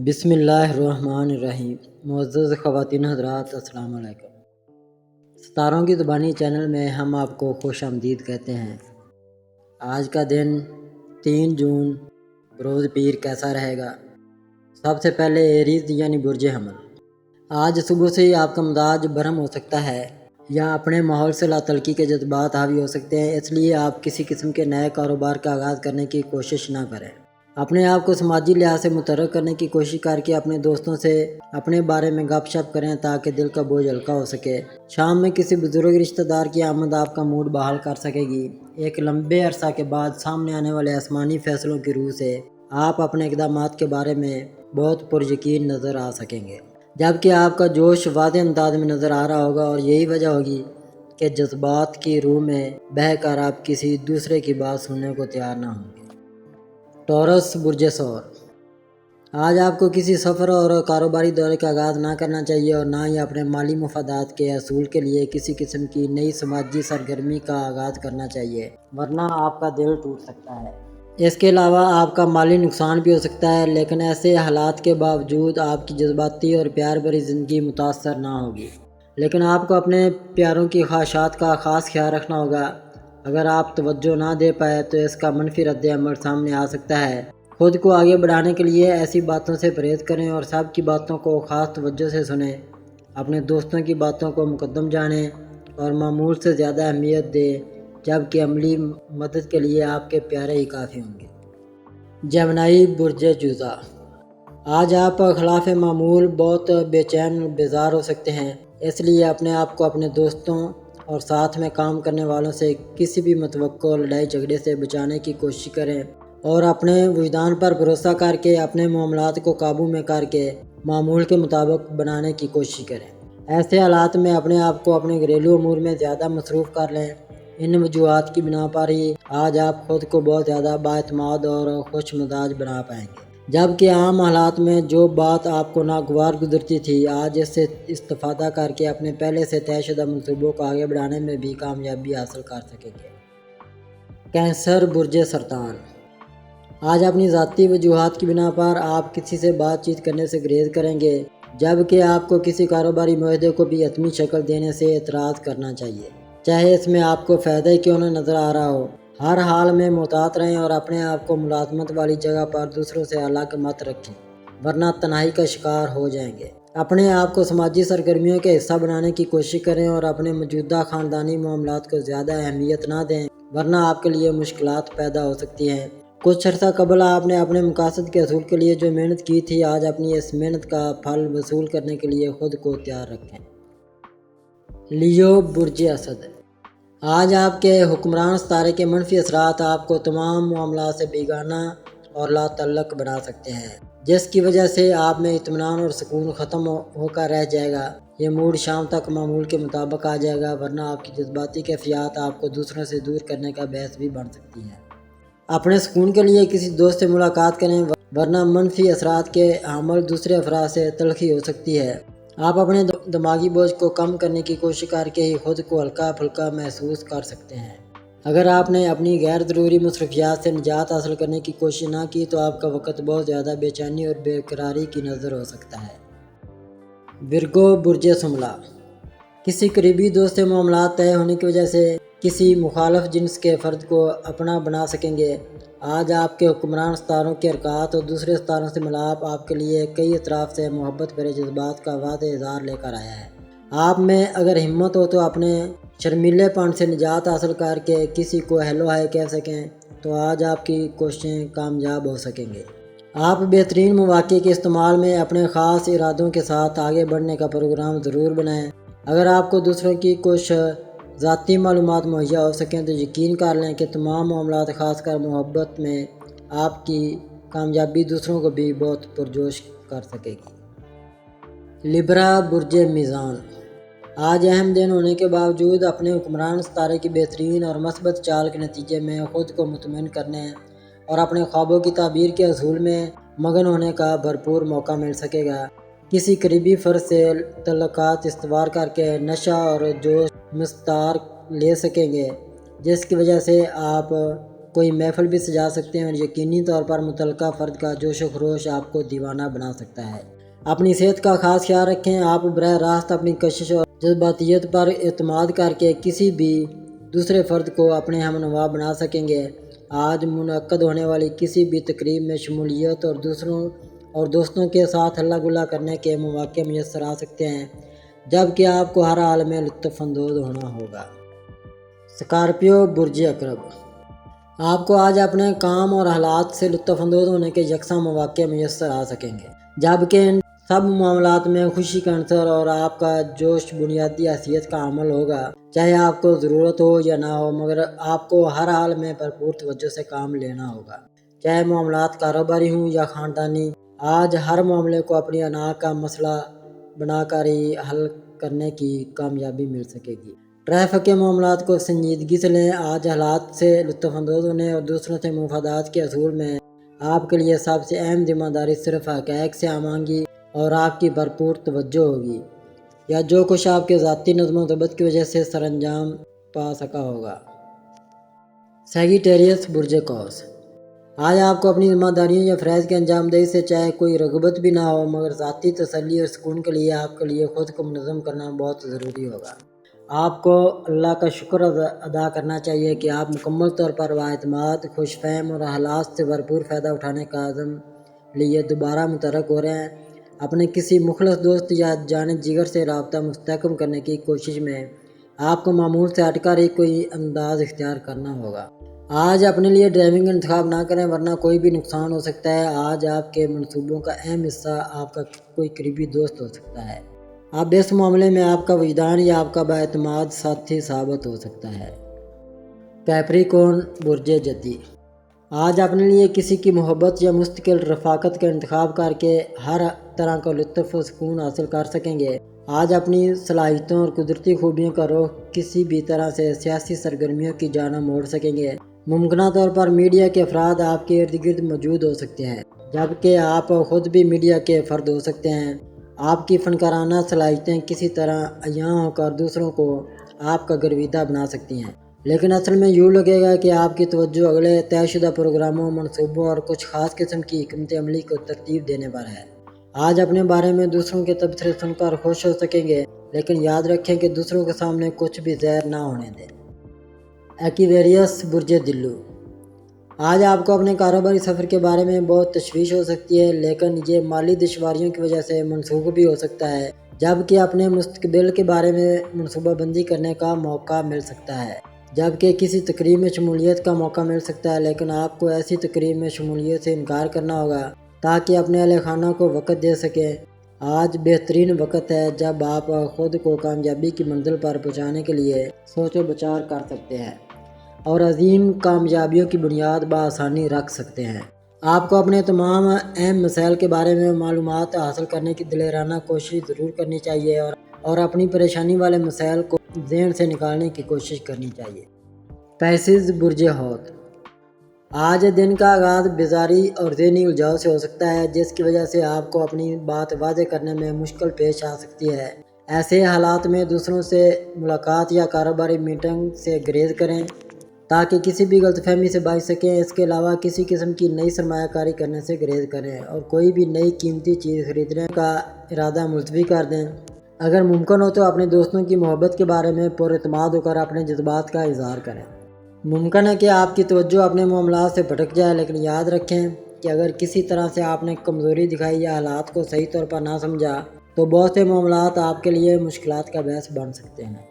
بسم اللہ الرحمن الرحیم۔ معزز خواتین حضرات، السلام علیکم۔ ستاروں کی زبانی چینل میں ہم آپ کو خوش آمدید کہتے ہیں۔ آج کا دن 3 جون روز پیر کیسا رہے گا؟ سب سے پہلے ایریز یعنی برج حمل۔ آج صبح سے ہی آپ کا مزاج برہم ہو سکتا ہے یا اپنے ماحول سے لا تلقی کے جذبات حاوی ہو سکتے ہیں، اس لیے آپ کسی قسم کے نئے کاروبار کا آغاز کرنے کی کوشش نہ کریں۔ اپنے آپ کو سماجی لحاظ سے متحرک کرنے کی کوشش کر کے اپنے دوستوں سے اپنے بارے میں گپ شپ کریں تاکہ دل کا بوجھ ہلکا ہو سکے۔ شام میں کسی بزرگ رشتہ دار کی آمد آپ کا موڈ بحال کر سکے گی۔ ایک لمبے عرصہ کے بعد سامنے آنے والے آسمانی فیصلوں کی روح سے آپ اپنے اقدامات کے بارے میں بہت پر یقین نظر آ سکیں گے، جبکہ آپ کا جوش واضح انداز میں نظر آ رہا ہوگا، اور یہی وجہ ہوگی کہ جذبات کی روح میں بہہ کر آپ کسی دوسرے کی بات سننے کو تیار نہ ہوں گے۔ ٹورس برج ثور۔ آج آپ کو کسی سفر اور کاروباری دورے کا آغاز نہ کرنا چاہیے، اور نہ ہی اپنے مالی مفادات کے حصول کے لیے کسی قسم کی نئی سماجی سرگرمی کا آغاز کرنا چاہیے، ورنہ آپ کا دل ٹوٹ سکتا ہے۔ اس کے علاوہ آپ کا مالی نقصان بھی ہو سکتا ہے، لیکن ایسے حالات کے باوجود آپ کی جذباتی اور پیار بھری زندگی متاثر نہ ہوگی۔ لیکن آپ کو اپنے پیاروں کی خواہشات کا خاص خیال رکھنا ہوگا۔ اگر آپ توجہ نہ دے پائے تو اس کا منفی رد عمل سامنے آ سکتا ہے۔ خود کو آگے بڑھانے کے لیے ایسی باتوں سے پرہیز کریں اور سب کی باتوں کو خاص توجہ سے سنیں۔ اپنے دوستوں کی باتوں کو مقدم جانیں اور معمول سے زیادہ اہمیت دیں، جبکہ عملی مدد کے لیے آپ کے پیارے ہی کافی ہوں گے۔ جیمنائی برج جوزا۔ آج آپ خلاف معمول بہت بے چین اور بیزار ہو سکتے ہیں، اس لیے اپنے آپ کو اپنے دوستوں اور ساتھ میں کام کرنے والوں سے کسی بھی متوقع لڑائی جھگڑے سے بچانے کی کوشش کریں، اور اپنے وجدان پر بھروسہ کر کے اپنے معاملات کو قابو میں کر کے معمول کے مطابق بنانے کی کوشش کریں۔ ایسے حالات میں اپنے آپ کو اپنے گھریلو امور میں زیادہ مصروف کر لیں۔ ان وجوہات کی بنا پر ہی آج آپ خود کو بہت زیادہ بااعتماد اور خوش مزاج بنا پائیں گے، جبکہ عام حالات میں جو بات آپ کو ناگوار گزرتی تھی، آج اس سے استفادہ کر کے اپنے پہلے سے طے شدہ منصوبوں کو آگے بڑھانے میں بھی کامیابی حاصل کر سکیں گے۔ کینسر برج سرطان۔ آج اپنی ذاتی وجوہات کی بنا پر آپ کسی سے بات چیت کرنے سے گریز کریں گے، جبکہ آپ کو کسی کاروباری معاہدے کو بھی حتمی شکل دینے سے اعتراض کرنا چاہیے، چاہے اس میں آپ کو فائدہ ہی کیوں نہ نظر آ رہا ہو۔ ہر حال میں محتاط رہیں اور اپنے آپ کو ملازمت والی جگہ پر دوسروں سے الگ مت رکھیں، ورنہ تنہائی کا شکار ہو جائیں گے۔ اپنے آپ کو سماجی سرگرمیوں کے حصہ بنانے کی کوشش کریں اور اپنے موجودہ خاندانی معاملات کو زیادہ اہمیت نہ دیں، ورنہ آپ کے لیے مشکلات پیدا ہو سکتی ہیں۔ کچھ عرصہ قبل آپ نے اپنے مقاصد کے حصول کے لیے جو محنت کی تھی، آج اپنی اس محنت کا پھل وصول کرنے کے لیے خود کو تیار رکھیں۔ لیو برج اسد۔ آج آپ کے حکمران ستارے کے منفی اثرات آپ کو تمام معاملات سے بیگانہ اور لا تعلق بنا سکتے ہیں، جس کی وجہ سے آپ میں اطمینان اور سکون ختم ہو کر رہ جائے گا۔ یہ موڈ شام تک معمول کے مطابق آ جائے گا، ورنہ آپ کی جذباتی کیفیات آپ کو دوسروں سے دور کرنے کا باعث بھی بن سکتی ہیں۔ اپنے سکون کے لیے کسی دوست سے ملاقات کریں، ورنہ منفی اثرات کے حامل دوسرے افراد سے تلخی ہو سکتی ہے۔ آپ اپنے دماغی بوجھ کو کم کرنے کی کوشش کر کے ہی خود کو ہلکا پھلکا محسوس کر سکتے ہیں۔ اگر آپ نے اپنی غیر ضروری مصروفیات سے نجات حاصل کرنے کی کوشش نہ کی تو آپ کا وقت بہت زیادہ بے چینی اور بے قراری کی نظر ہو سکتا ہے۔ ورگو برج شملہ۔ کسی قریبی دوست سے معاملات طے ہونے کی وجہ سے کسی مخالف جنس کے فرد کو اپنا بنا سکیں گے۔ آج آپ کے حکمران ستاروں کے حرکات اور دوسرے ستاروں سے ملاپ آپ کے لیے کئی اطراف سے محبت بھرے جذبات کا واضح اظہار لے کر آیا ہے۔ آپ میں اگر ہمت ہو تو اپنے شرمیلے پن سے نجات حاصل کر کے کسی کو ہیلو ہائے کہہ سکیں تو آج آپ کی کوششیں کامیاب ہو سکیں گے۔ آپ بہترین مواقع کے استعمال میں اپنے خاص ارادوں کے ساتھ آگے بڑھنے کا پروگرام ضرور بنائیں۔ اگر آپ کو دوسروں کی کچھ ذاتی معلومات مہیا ہو سکیں تو یقین کر لیں کہ تمام معاملات، خاص کر محبت میں، آپ کی کامیابی دوسروں کو بھی بہت پرجوش کر سکے گی۔ لیبرا برج میزان۔ آج اہم دن ہونے کے باوجود اپنے حکمران ستارے کی بہترین اور مثبت چال کے نتیجے میں خود کو مطمئن کرنے اور اپنے خوابوں کی تعبیر کے حصول میں مگن ہونے کا بھرپور موقع مل سکے گا۔ کسی قریبی فرد سے تعلقات استوار کر کے نشہ اور جوش مستعار لے سکیں گے، جس کی وجہ سے آپ کوئی محفل بھی سجا سکتے ہیں اور یقینی طور پر متعلقہ فرد کا جوش و خروش آپ کو دیوانہ بنا سکتا ہے۔ اپنی صحت کا خاص خیال رکھیں۔ آپ براہ راست اپنی کشش اور جذباتیت پر اعتماد کر کے کسی بھی دوسرے فرد کو اپنے ہم نوا بنا سکیں گے۔ آج منعقد ہونے والی کسی بھی تقریب میں شمولیت اور دوستوں کے ساتھ ہلا گلا کرنے کے مواقع میسر آ سکتے ہیں، جبکہ آپ کو ہر حال میں لطف اندوز ہونا ہوگا۔ اسکارپیو برج عقرب، آپ کو آج اپنے کام اور حالات سے لطف اندوز ہونے کے یکساں مواقع میسر آ سکیں گے، جبکہ ان سب معاملات میں خوشی کا عنصر اور آپ کا جوش بنیادی حیثیت کا عمل ہوگا۔ چاہے آپ کو ضرورت ہو یا نہ ہو، مگر آپ کو ہر حال میں بھرپور توجہ سے کام لینا ہوگا، چاہے معاملات کاروباری ہوں یا خاندانی۔ آج ہر معاملے کو اپنی انا کا مسئلہ بنا کر ہی حل کرنے کی کامیابی مل سکے گی۔ ٹریفک کے معاملات کو سنجیدگی سے لیں۔ آج حالات سے لطف اندوز ہونے اور دوسروں سے مفادات کے حصول میں آپ کے لیے سب سے اہم ذمہ داری صرف حقائق سے آمانگی اور آپ کی بھرپور توجہ ہوگی، یا جو کچھ آپ کے ذاتی نظم و ضبط کی وجہ سے سر انجام پا سکا ہوگا۔ سیگیٹیریس برج قوس، آج آپ کو اپنی ذمہ داریوں یا فرائض کی انجام دہی سے چاہے کوئی رغبت بھی نہ ہو، مگر ذاتی تسلی اور سکون کے لیے آپ کے لیے خود کو منظم کرنا بہت ضروری ہوگا۔ آپ کو اللہ کا شکر ادا کرنا چاہیے کہ آپ مکمل طور پر بااعتماد، خوش فہم اور حالات سے بھرپور فائدہ اٹھانے کا عزم لیے دوبارہ متحرک ہو رہے ہیں۔ اپنے کسی مخلص دوست یا جانب جگر سے رابطہ مستحکم کرنے کی کوشش میں آپ کو معمول سے ہٹ کر ہی کوئی انداز اختیار کرنا ہوگا۔ آج اپنے لیے ڈرائیونگ کا انتخاب نہ کریں، ورنہ کوئی بھی نقصان ہو سکتا ہے۔ آج آپ کے منصوبوں کا اہم حصہ آپ کا کوئی قریبی دوست ہو سکتا ہے۔ اب اس معاملے میں آپ کا وجدان یا آپ کا بااعتماد ساتھی ثابت ہو سکتا ہے۔ کیپریکون برج جدی، آج اپنے لیے کسی کی محبت یا مستقل رفاقت کا انتخاب کر کے ہر طرح کا لطف و سکون حاصل کر سکیں گے۔ آج اپنی صلاحیتوں اور قدرتی خوبیوں کا رخ کسی بھی طرح سے سیاسی سرگرمیوں کی جانب موڑ سکیں گے۔ ممکنہ طور پر میڈیا کے افراد آپ کے ارد گرد موجود ہو سکتے ہیں، جبکہ آپ خود بھی میڈیا کے فرد ہو سکتے ہیں۔ آپ کی فنکارانہ صلاحیتیں کسی طرح عیاں ہو کر دوسروں کو آپ کا گرویدہ بنا سکتی ہیں، لیکن اصل میں یوں لگے گا کہ آپ کی توجہ اگلے طے شدہ پروگراموں، منصوبوں اور کچھ خاص قسم کی حکمت عملی کو ترتیب دینے پر ہے۔ آج اپنے بارے میں دوسروں کے تبصرے سن کر خوش ہو سکیں گے، لیکن یاد رکھیں کہ دوسروں کے سامنے کچھ بھی زہر نہ ہونے دیں۔ ایکویریس برج دلو، آج آپ کو اپنے کاروباری سفر کے بارے میں بہت تشویش ہو سکتی ہے، لیکن یہ مالی دشواریوں کی وجہ سے منسوخ بھی ہو سکتا ہے، جبکہ اپنے مستقبل کے بارے میں منصوبہ بندی کرنے کا موقع مل سکتا ہے، جبکہ کسی تقریب میں شمولیت کا موقع مل سکتا ہے، لیکن آپ کو ایسی تقریب میں شمولیت سے انکار کرنا ہوگا تاکہ اپنے اہل خانہ کو وقت دے سکیں۔ آج بہترین وقت ہے جب آپ خود کو کامیابی کی منزل پر پہنچانے کے لیے سوچ و بچار کر سکتے ہیں اور عظیم کامیابیوں کی بنیاد بآسانی رکھ سکتے ہیں۔ آپ کو اپنے تمام اہم مسائل کے بارے میں معلومات حاصل کرنے کی دلیرانہ کوشش ضرور کرنی چاہیے اور اپنی پریشانی والے مسائل کو ذہن سے نکالنے کی کوشش کرنی چاہیے۔ پیسز برج حوت، آج دن کا آغاز بیزاری اور ذہنی الجھاؤ سے ہو سکتا ہے، جس کی وجہ سے آپ کو اپنی بات واضح کرنے میں مشکل پیش آ سکتی ہے۔ ایسے حالات میں دوسروں سے ملاقات یا کاروباری میٹنگ سے گریز کریں تاکہ کسی بھی غلط فہمی سے بچ سکیں۔ اس کے علاوہ کسی قسم کی نئی سرمایہ کاری کرنے سے گریز کریں اور کوئی بھی نئی قیمتی چیز خریدنے کا ارادہ ملتوی کر دیں۔ اگر ممکن ہو تو اپنے دوستوں کی محبت کے بارے میں پر اعتماد ہو کر اپنے جذبات کا اظہار کریں۔ ممکن ہے کہ آپ کی توجہ اپنے معاملات سے بھٹک جائے، لیکن یاد رکھیں کہ اگر کسی طرح سے آپ نے کمزوری دکھائی یا حالات کو صحیح طور پر نہ سمجھا تو بہت سے معاملات آپ کے لیے مشکلات کا باعث بن سکتے ہیں۔